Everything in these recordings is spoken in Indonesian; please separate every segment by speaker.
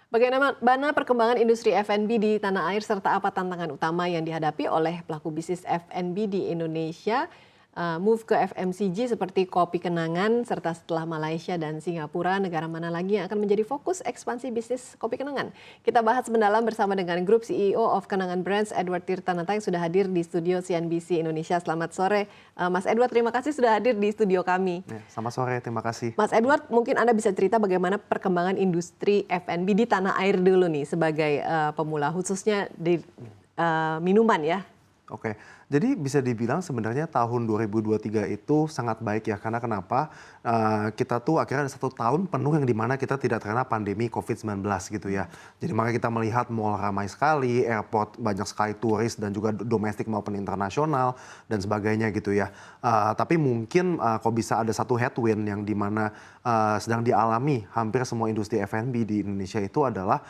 Speaker 1: Bagaimana perkembangan industri F&B di tanah air serta apa tantangan utama yang dihadapi oleh pelaku bisnis F&B di Indonesia? Move ke FMCG seperti Kopi Kenangan serta setelah Malaysia dan Singapura, negara mana lagi yang akan menjadi fokus ekspansi bisnis Kopi Kenangan? Kita bahas mendalam bersama dengan Grup CEO of Kenangan Brands, Edward Tirtanata yang sudah hadir di studio CNBC Indonesia. Selamat sore, Mas Edward. Terima kasih sudah hadir di studio kami.
Speaker 2: Ya, selamat sore, terima kasih.
Speaker 1: Mas Edward, mungkin Anda bisa cerita bagaimana perkembangan industri F&B di tanah air dulu nih sebagai pemula, khususnya di minuman ya.
Speaker 2: Oke, jadi bisa dibilang sebenarnya tahun 2023 itu sangat baik ya, karena kenapa? Kita tuh akhirnya ada 1 tahun penuh yang dimana kita tidak terkena pandemi COVID-19 gitu ya. Jadi makanya kita melihat mall ramai sekali, airport banyak sekali turis dan juga domestik maupun internasional dan sebagainya gitu ya. Tapi mungkin kok bisa ada satu headwind yang dimana sedang dialami hampir semua industri F&B di Indonesia itu adalah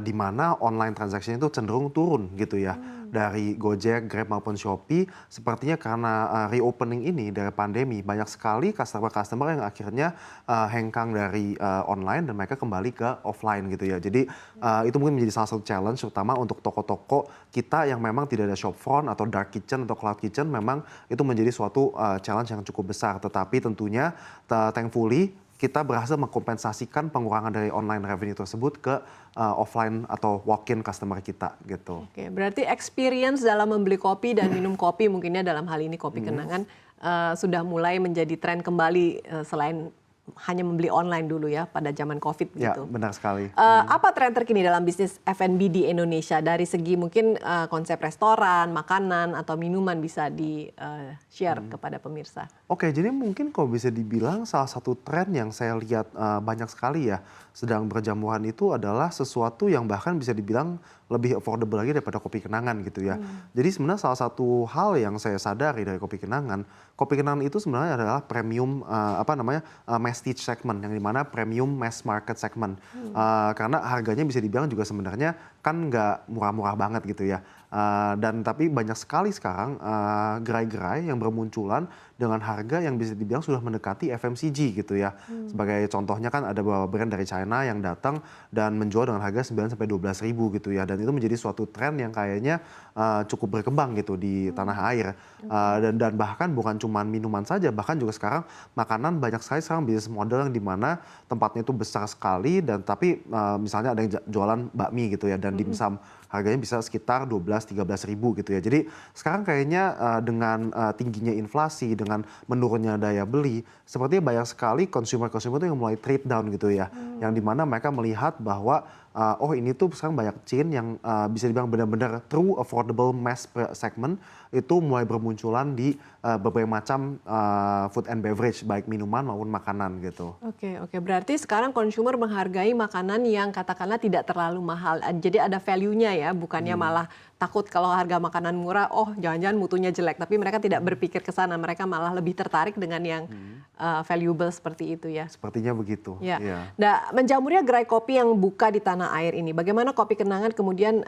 Speaker 2: di mana online transaction itu cenderung turun gitu ya. Dari Gojek, Grab maupun Shopee, sepertinya karena reopening ini dari pandemi, banyak sekali customer-customer yang akhirnya hengkang dari online dan mereka kembali ke offline gitu ya. Jadi itu mungkin menjadi salah satu challenge, terutama untuk toko-toko kita yang memang tidak ada shop front atau dark kitchen atau cloud kitchen, memang itu menjadi suatu challenge yang cukup besar. Tetapi tentunya thankfully kita berhasil mengkompensasikan pengurangan dari online revenue tersebut ke offline atau walk-in customer kita gitu.
Speaker 1: Oke, berarti experience dalam membeli kopi dan minum kopi mungkinnya dalam hal ini Kopi Kenangan sudah mulai menjadi tren kembali selain hanya membeli online dulu ya pada zaman COVID
Speaker 2: Ya,
Speaker 1: gitu.
Speaker 2: benar sekali.
Speaker 1: Apa tren terkini dalam bisnis F&B di Indonesia dari segi mungkin konsep restoran, makanan atau minuman bisa di-share kepada pemirsa?
Speaker 2: Oke, jadi mungkin kalau bisa dibilang salah satu tren yang saya lihat banyak sekali ya sedang berjamuran itu adalah sesuatu yang bahkan bisa dibilang lebih affordable lagi daripada Kopi Kenangan gitu ya. Jadi sebenarnya salah satu hal yang saya sadari dari Kopi Kenangan itu sebenarnya adalah premium masstige segment, yang dimana premium mass market segment. Karena harganya bisa dibilang juga sebenarnya kan nggak murah-murah banget gitu ya. Dan tapi banyak sekali sekarang gerai-gerai yang bermunculan dengan harga yang bisa dibilang sudah mendekati FMCG gitu ya. Sebagai contohnya kan ada beberapa brand dari China yang datang dan menjual dengan harga 9 sampai 12 ribu gitu ya. Dan itu menjadi suatu tren yang kayaknya cukup berkembang gitu di tanah air. Dan bahkan bukan cuma minuman saja, bahkan juga sekarang makanan banyak sekali sekarang bisnis model yang dimana tempatnya itu besar sekali dan tapi misalnya ada yang jualan bakmi gitu ya dan dimsum harganya bisa sekitar 12-13 ribu gitu ya. Jadi sekarang kayaknya dengan tingginya inflasi, dengan menurunnya daya beli, sepertinya banyak sekali consumer-consumer itu yang mulai trade down gitu ya. Yang dimana mereka melihat bahwa oh ini tuh sekarang banyak chain yang bisa dibilang benar-benar true affordable mass segment itu mulai bermunculan di berbagai macam food and beverage, baik minuman maupun makanan gitu.
Speaker 1: Oke. Berarti sekarang consumer menghargai makanan yang katakanlah tidak terlalu mahal. Jadi ada value-nya ya, bukannya malah takut kalau harga makanan murah, oh jangan-jangan mutunya jelek. Tapi mereka tidak berpikir ke sana, mereka malah lebih tertarik dengan yang valuable seperti itu ya.
Speaker 2: Sepertinya begitu.
Speaker 1: Ya.
Speaker 2: Iya.
Speaker 1: Nah, menjamurnya gerai kopi yang buka di tanah air ini, bagaimana Kopi Kenangan kemudian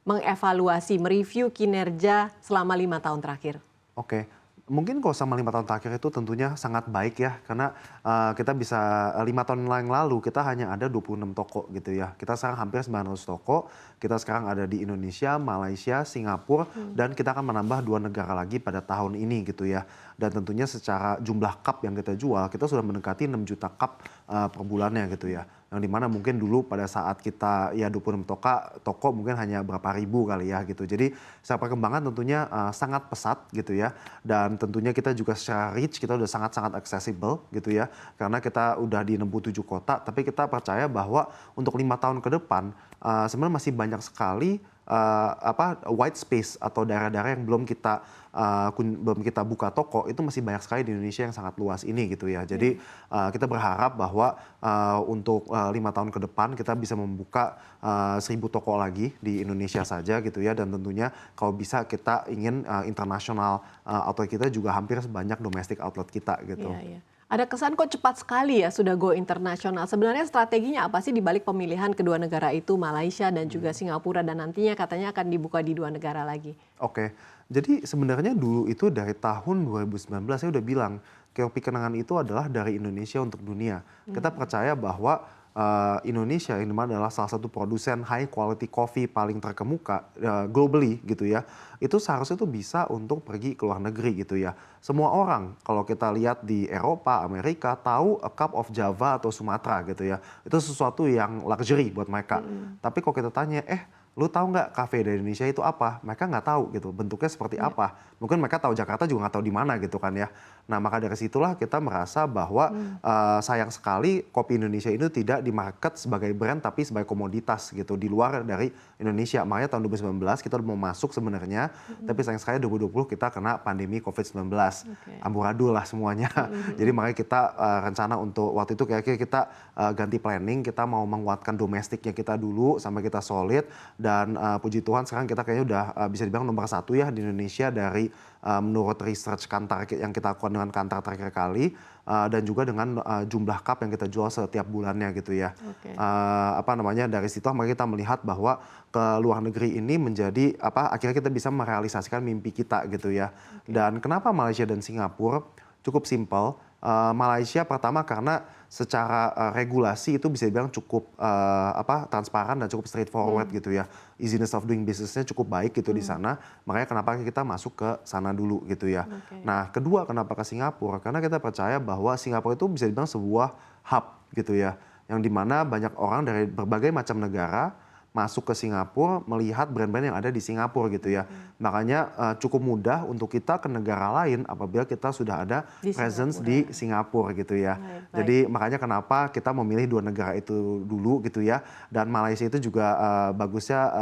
Speaker 1: mengevaluasi, mereview kinerja selama 5 tahun terakhir?
Speaker 2: Oke, mungkin kalau sama 5 tahun terakhir itu tentunya sangat baik ya, karena kita bisa 5 tahun yang lalu kita hanya ada 26 toko gitu ya. Kita sekarang hampir 900 toko, kita sekarang ada di Indonesia, Malaysia, Singapura, dan kita akan menambah 2 negara lagi pada tahun ini gitu ya. Dan tentunya secara jumlah cup yang kita jual, kita sudah mendekati 6 juta cup per bulannya gitu ya. Yang dimana mungkin dulu pada saat kita ya 26 toko mungkin hanya berapa ribu kali ya gitu. Jadi secara perkembangan tentunya sangat pesat gitu ya. Dan tentunya kita juga secara reach kita udah sangat-sangat accessible gitu ya. Karena kita udah di 67 kota, tapi kita percaya bahwa untuk 5 tahun ke depan sebenarnya masih banyak sekali white space atau daerah-daerah yang belum kita buka toko, itu masih banyak sekali di Indonesia yang sangat luas ini gitu ya. Jadi kita berharap bahwa untuk 5 tahun ke depan kita bisa membuka 1.000 toko lagi di Indonesia saja gitu ya. Dan tentunya kalau bisa kita ingin internasional outlet kita juga hampir sebanyak domestic outlet kita gitu.
Speaker 1: Iya. Ada kesan kok cepat sekali ya sudah go internasional. Sebenarnya strateginya apa sih di balik pemilihan kedua negara itu, Malaysia dan juga Singapura, dan nantinya katanya akan dibuka di 2 negara lagi?
Speaker 2: Oke, jadi sebenarnya dulu itu dari tahun 2019 saya udah bilang, Kopi Kenangan itu adalah dari Indonesia untuk dunia. Kita percaya bahwa Indonesia ini adalah salah satu produsen high quality coffee paling terkemuka globally gitu ya, itu seharusnya tuh bisa untuk pergi ke luar negeri gitu ya. Semua orang kalau kita lihat di Eropa, Amerika tahu a cup of Java atau Sumatra gitu ya, itu sesuatu yang luxury buat mereka. Tapi kalau kita tanya, lu tahu nggak kafe di Indonesia itu apa? Mereka nggak tahu gitu, bentuknya seperti
Speaker 1: Ya.
Speaker 2: apa. Mungkin mereka tahu Jakarta juga nggak tahu di mana gitu kan ya. Nah maka dari situlah kita merasa bahwa sayang sekali kopi Indonesia itu tidak di market sebagai brand tapi sebagai komoditas gitu di luar dari Indonesia. Makanya tahun 2019 kita udah mau masuk sebenarnya, tapi sayang sekali 2020 kita kena pandemi COVID-19. Amburadul lah semuanya. Jadi makanya kita rencana untuk waktu itu kira-kira kita ganti planning, kita mau menguatkan domestiknya kita dulu sampai kita solid. Dan puji Tuhan sekarang kita kayaknya udah bisa dibilang nomor 1 ya di Indonesia dari menurut research Kantar yang kita lakukan dengan Kantar terakhir kali dan juga dengan jumlah cup yang kita jual setiap bulannya gitu ya. Dari situ makanya kita melihat bahwa ke luar negeri ini menjadi akhirnya kita bisa merealisasikan mimpi kita gitu ya. Dan kenapa Malaysia dan Singapura? Cukup simpel. Malaysia pertama karena secara regulasi itu bisa dibilang cukup transparan dan cukup straightforward gitu ya. Easiness of doing business-nya cukup baik gitu di sana. Makanya kenapa kita masuk ke sana dulu gitu ya. Nah, kedua kenapa ke Singapura? Karena kita percaya bahwa Singapura itu bisa dibilang sebuah hub gitu ya. Yang dimana banyak orang dari berbagai macam negara masuk ke Singapura melihat brand-brand yang ada di Singapura gitu ya. Makanya cukup mudah untuk kita ke negara lain apabila kita sudah ada presence di Singapura gitu ya. Jadi makanya kenapa kita memilih 2 negara itu dulu gitu ya. Dan Malaysia itu juga bagusnya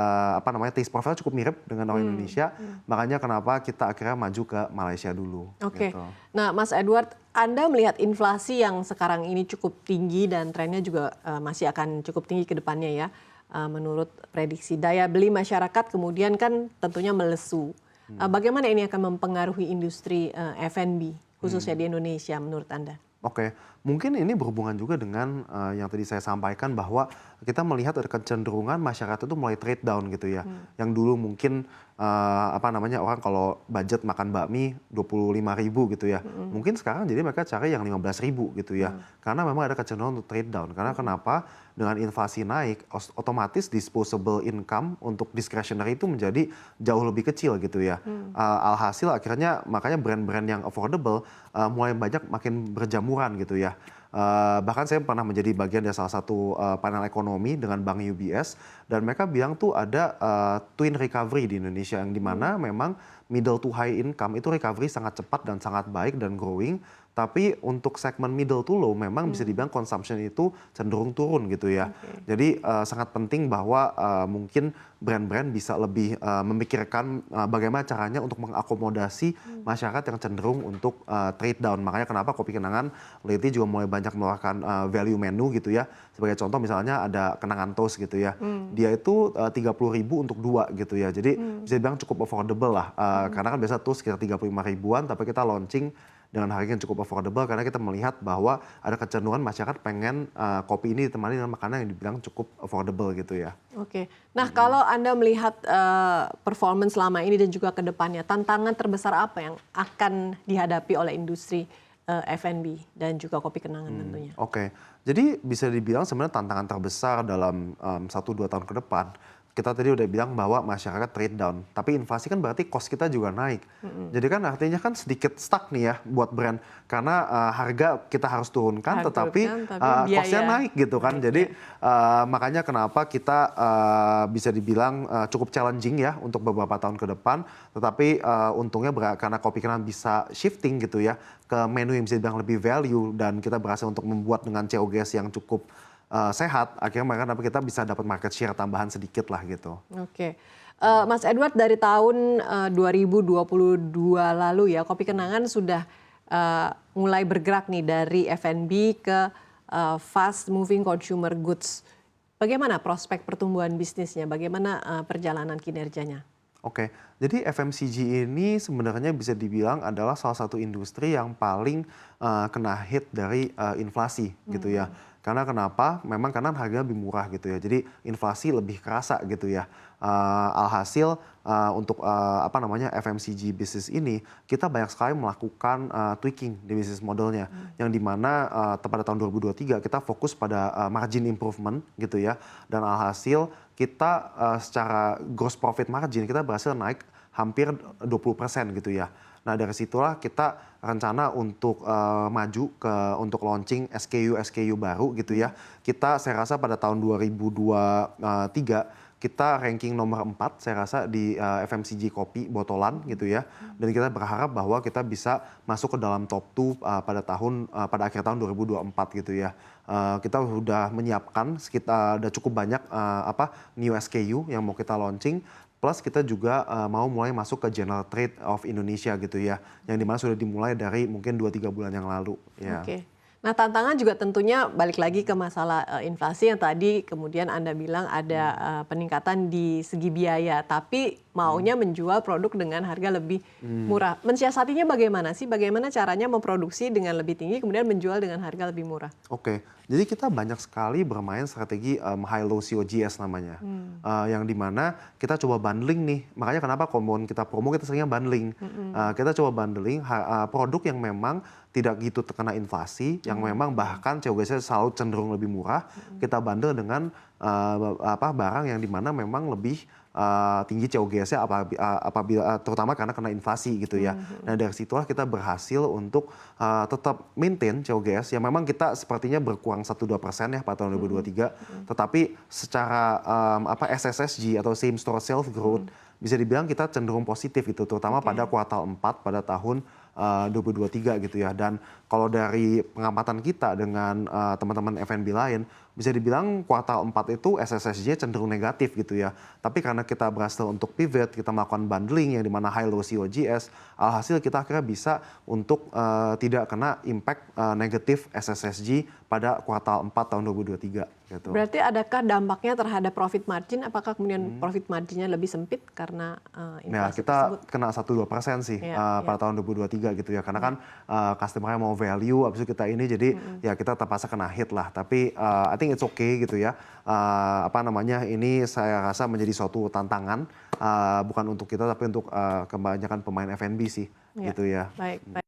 Speaker 2: taste profile cukup mirip dengan orang Indonesia. Makanya kenapa kita akhirnya maju ke Malaysia dulu. Gitu.
Speaker 1: Nah, Mas Edward, Anda melihat inflasi yang sekarang ini cukup tinggi dan trennya juga masih akan cukup tinggi ke depannya ya. Menurut prediksi daya beli masyarakat kemudian kan tentunya melesu. Bagaimana ini akan mempengaruhi industri F&B khususnya di Indonesia menurut Anda?
Speaker 2: Oke, mungkin ini berhubungan juga dengan yang tadi saya sampaikan bahwa kita melihat ada kecenderungan masyarakat itu mulai trade down gitu ya. Yang dulu mungkin orang kalau budget makan bakmi 25.000 gitu ya. Mungkin sekarang jadi mereka cari yang 15.000 gitu ya. Karena memang ada kecenderungan untuk trade down. Karena kenapa? Dengan inflasi naik, otomatis disposable income untuk discretionary itu menjadi jauh lebih kecil gitu ya. Alhasil akhirnya makanya brand-brand yang affordable mulai banyak makin berjamuran gitu ya. Bahkan saya pernah menjadi bagian dari salah satu panel ekonomi dengan Bank UBS dan mereka bilang tuh ada twin recovery di Indonesia yang dimana memang middle to high income itu recovery sangat cepat dan sangat baik dan growing. Tapi untuk segmen middle to low memang bisa dibilang consumption itu cenderung turun gitu ya. Jadi sangat penting bahwa mungkin brand-brand bisa lebih memikirkan bagaimana caranya untuk mengakomodasi masyarakat yang cenderung untuk trade down. Makanya kenapa Kopi Kenangan lately juga mulai banyak mengeluarkan value menu gitu ya. Sebagai contoh misalnya ada Kenangan Toast gitu ya. Dia itu 30.000 untuk 2 gitu ya. Jadi bisa dibilang cukup affordable lah. Karena kan biasa toast sekitar 35 ribuan tapi kita launching dengan harga yang cukup affordable karena kita melihat bahwa ada kecenderungan masyarakat pengen kopi ini ditemani dengan makanan yang dibilang cukup affordable gitu ya.
Speaker 1: Oke. Nah, kalau Anda melihat performance selama ini dan juga ke depannya, tantangan terbesar apa yang akan dihadapi oleh industri F&B dan juga Kopi Kenangan tentunya?
Speaker 2: Oke. Jadi bisa dibilang sebenarnya tantangan terbesar dalam 1-2 tahun ke depan. Kita tadi udah bilang bahwa masyarakat trade down, tapi inflasi kan berarti cost kita juga naik. Jadi kan artinya kan sedikit stuck nih ya buat brand, karena harga kita harus turunkan, tetapi costnya naik gitu kan. Jadi makanya kenapa kita bisa dibilang cukup challenging ya untuk beberapa tahun ke depan, tetapi untungnya karena Kopi Kenangan bisa shifting gitu ya ke menu yang bisa dibilang lebih value dan kita berhasil untuk membuat dengan COGS yang cukup sehat, akhirnya kita bisa dapat market share tambahan sedikit lah gitu.
Speaker 1: Oke. Mas Edward, dari tahun 2022 lalu ya, Kopi Kenangan sudah mulai bergerak nih dari F&B ke fast moving consumer goods. Bagaimana prospek pertumbuhan bisnisnya? Bagaimana perjalanan kinerjanya?
Speaker 2: Oke, jadi FMCG ini sebenarnya bisa dibilang adalah salah satu industri yang paling kena hit dari inflasi gitu ya. Karena kenapa? Memang karena harganya lebih murah gitu ya. Jadi inflasi lebih kerasa gitu ya. Alhasil untuk apa namanya FMCG bisnis ini kita banyak sekali melakukan tweaking di bisnis modelnya, yang dimana pada tahun 2023 kita fokus pada margin improvement gitu ya, dan alhasil kita secara gross profit margin kita berhasil naik hampir 20% gitu ya. Nah dari situlah kita rencana untuk maju untuk launching SKU baru gitu ya. Saya rasa pada tahun 2023 kita ranking nomor 4 saya rasa di FMCG kopi botolan gitu ya. Dan kita berharap bahwa kita bisa masuk ke dalam top 2 pada akhir tahun 2024 gitu ya. Kita sudah menyiapkan udah cukup banyak new SKU yang mau kita launching. Plus kita juga mau mulai masuk ke General Trade of Indonesia gitu ya. Yang dimana sudah dimulai dari mungkin 2-3 bulan yang lalu. Ya.
Speaker 1: Oke. Nah tantangan juga tentunya balik lagi ke masalah inflasi yang tadi kemudian Anda bilang ada peningkatan di segi biaya, tapi maunya menjual produk dengan harga lebih murah. Mensiasatinya bagaimana sih? Bagaimana caranya memproduksi dengan lebih tinggi kemudian menjual dengan harga lebih murah?
Speaker 2: Oke, jadi kita banyak sekali bermain strategi high low COGS namanya, yang dimana kita coba bundling nih. Makanya kenapa kalau kita promo kita seringnya bundling. Kita coba bundling produk yang memang tidak gitu terkena inflasi, yang memang bahkan COGS-nya selalu cenderung lebih murah. Kita bundle dengan barang yang dimana memang lebih tinggi COGS-nya apabila terutama karena kena inflasi gitu ya. Nah dari situlah kita berhasil untuk tetap maintain COGS yang memang kita sepertinya berkurang 1-2% ya pada tahun 2023. Tetapi secara SSSG atau same store sales growth bisa dibilang kita cenderung positif gitu, terutama pada kuartal 4 pada tahun 2023 gitu ya. Dan kalau dari pengamatan kita dengan teman-teman F&B lain, bisa dibilang kuartal 4 itu SSSG cenderung negatif gitu ya. Tapi karena kita berhasil untuk pivot, kita melakukan bundling yang dimana high low COGS, alhasil kita akhirnya bisa untuk tidak kena impact negatif SSSG pada kuartal 4 tahun 2023 gitu.
Speaker 1: Berarti adakah dampaknya terhadap profit margin? Apakah kemudian profit marginnya lebih sempit karena inflasi
Speaker 2: kita
Speaker 1: tersebut?
Speaker 2: kena 1-2% sih pada tahun 2023 gitu ya. Karena kan customer-nya mau value, habis itu kita ini jadi ya kita terpaksa kena hit lah. Tapi I think it's okay gitu ya. Ini saya rasa menjadi suatu tantangan bukan untuk kita tapi untuk kebanyakan pemain F&B sih gitu ya.
Speaker 1: Baik.